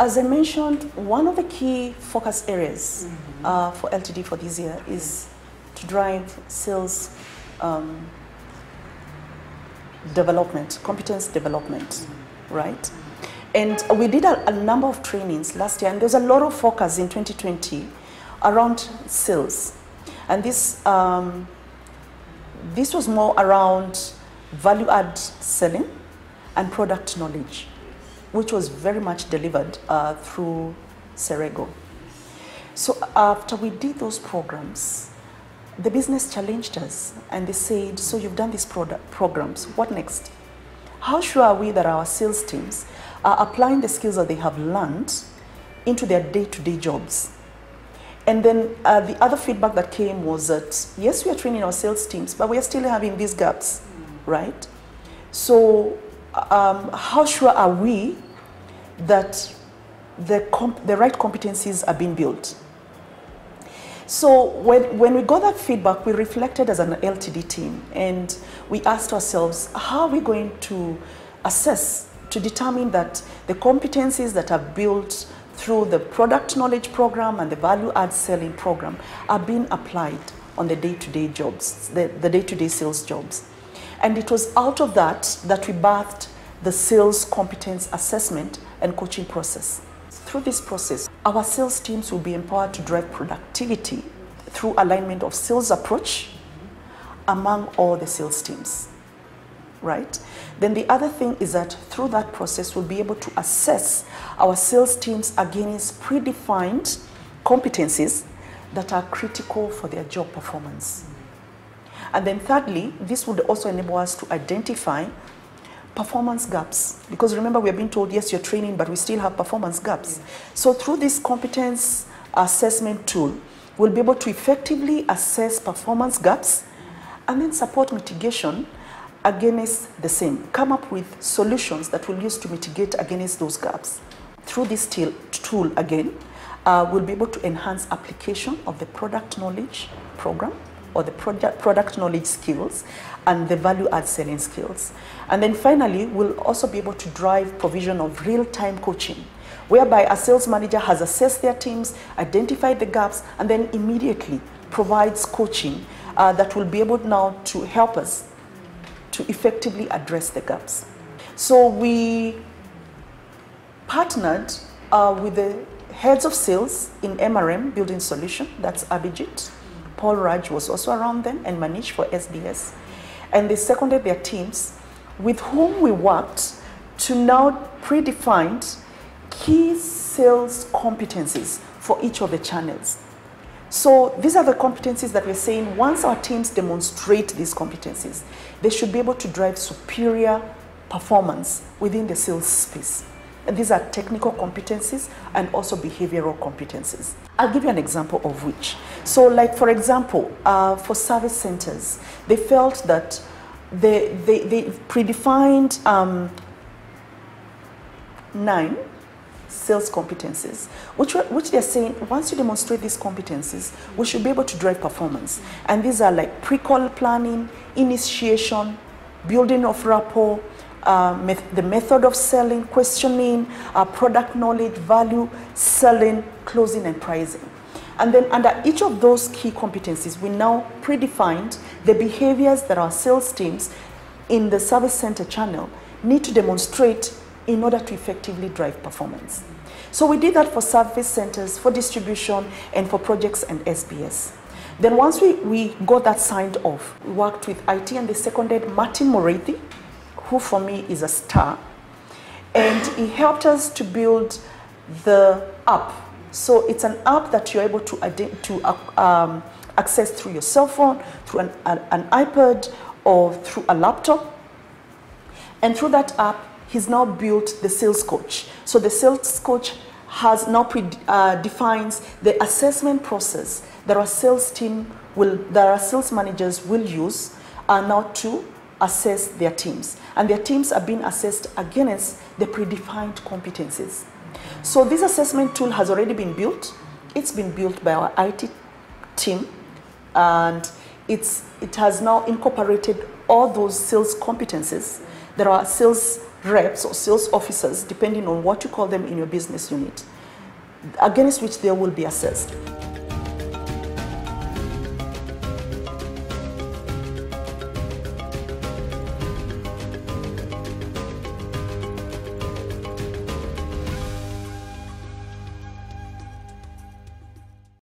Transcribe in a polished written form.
as I mentioned, one of the key focus areas for LTD for this year is to drive sales development, competence development, right? And we did a number of trainings last year, and there's a lot of focus in 2020 around sales. And this was more around value-add selling and product knowledge, which was very much delivered through Serego. So after we did those programs, the business challenged us and they said, so you've done these programs, what next? How sure are we that our sales teams are applying the skills that they have learned into their day-to-day jobs? And then the other feedback that came was that, yes, we are training our sales teams, but we are still having these gaps, right? So how sure are we that the right competencies are being built? So when we got that feedback, we reflected as an LTD team and we asked ourselves, how are we going to assess, to determine that the competencies that are built through the product knowledge program and the value add selling program are being applied on the day-to-day jobs, the day-to-day sales jobs. And it was out of that we birthed the sales competence assessment and coaching process. Through this process, our sales teams will be empowered to drive productivity through alignment of sales approach among all the sales teams, right? Then the other thing is that through that process, we'll be able to assess our sales teams against predefined competencies that are critical for their job performance. And then thirdly, this would also enable us to identify performance gaps, because remember we have been told, yes, you're training, but we still have performance gaps. So through this competence assessment tool, we'll be able to effectively assess performance gaps and then support mitigation against the same, come up with solutions that we'll use to mitigate against those gaps. Through this tool again, we'll be able to enhance application of the product knowledge program or the product knowledge skills and the value add selling skills. And then finally, we'll also be able to drive provision of real-time coaching, whereby a sales manager has assessed their teams, identified the gaps, and then immediately provides coaching that will be able now to help us to effectively address the gaps. So we partnered with the heads of sales in MRM Building Solution, that's Abhijit. Paul Raj was also around them, and Manish for SDS. And they seconded their teams with whom we worked to now predefine key sales competencies for each of the channels. So these are the competencies that we're saying once our teams demonstrate these competencies, they should be able to drive superior performance within the sales space. And these are technical competencies and also behavioral competencies. I'll give you an example of which. So like, for example, for service centers, they felt that they predefined 9 sales competencies, which they're saying, once you demonstrate these competencies, we should be able to drive performance. And these are like pre-call planning, initiation, building of rapport, the method of selling, questioning, product knowledge, value, selling, closing, and pricing. And then under each of those key competencies, we now predefined the behaviors that our sales teams in the service center channel need to demonstrate in order to effectively drive performance. So we did that for service centers, for distribution, and for projects and SBS. Then once we got that signed off, we worked with IT and they seconded Martin Morethi, who for me is a star, and he helped us to build the app. So it's an app that you're able to access through your cell phone, through an iPad, or through a laptop. And through that app, he's now built the sales coach. So the sales coach has now defines the assessment process that our sales managers will use now to assess their teams. And their teams are being assessed against the predefined competencies. So this assessment tool has already been built. It's been built by our IT team, and it has now incorporated all those sales competencies that our sales reps or sales officers, depending on what you call them in your business unit, against which they will be assessed.